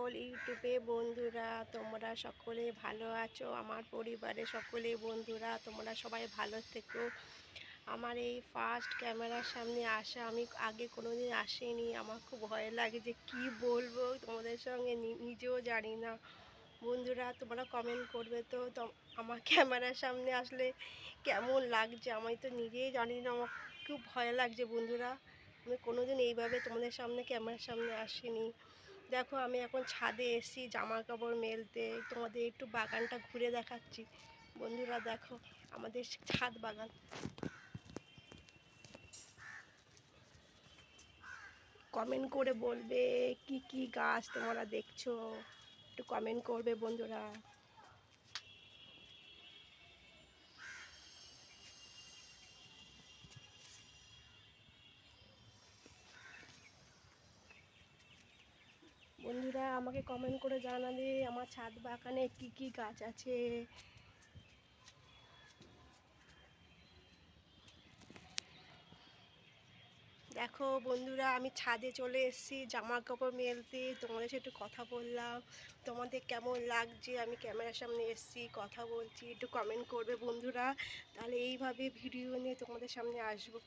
সকল ইউটিউবে বন্ধুরা, তোমরা সকলে ভালো আছো? আমার পরিবারের সকলে বন্ধুরা তোমরা সবাই ভালো থেকো। আমার এই ফার্স্ট ক্যামেরার সামনে আসা, আমি আগে কোনোদিন আসিনি। আমার খুব ভয় লাগে যে কি বলবো তোমাদের সঙ্গে, নিজেও জানি না। বন্ধুরা তোমরা কমেন্ট করবে তো আমার ক্যামেরার সামনে আসলে কেমন লাগছে, আমি তো নিজেই জানি না। আমার খুব ভয় লাগছে বন্ধুরা। আমি কোনোদিন এইভাবে তোমাদের সামনে ক্যামেরার সামনে আসিনি। দেখো আমি এখন ছাদে এসেছি জামা কাপড় মেলতে, তোমাদের একটু বাগানটা ঘুরে দেখাচ্ছি। বন্ধুরা দেখো আমাদের ছাদ বাগান। কমেন্ট করে বলবে কি কি গাছ তোমরা দেখছো, একটু কমেন্ট করবে বন্ধুরা। বন্ধুরা আমাকে কমেন্ট করে জানাবে আমার ছাদ বাগানে কি কি গাছ আছে। দেখো বন্ধুরা আমি ছাদে চলে এসেছি জামা কাপড় মেলতে, তোমাদের সাথে একটু কথা বললাম। তোমাদের কেমন লাগছে আমি ক্যামেরার সামনে এসেছি কথা বলছি, একটু কমেন্ট করবে বন্ধুরা। তাহলে এইভাবে ভিডিও নিয়ে তোমাদের সামনে আসবো।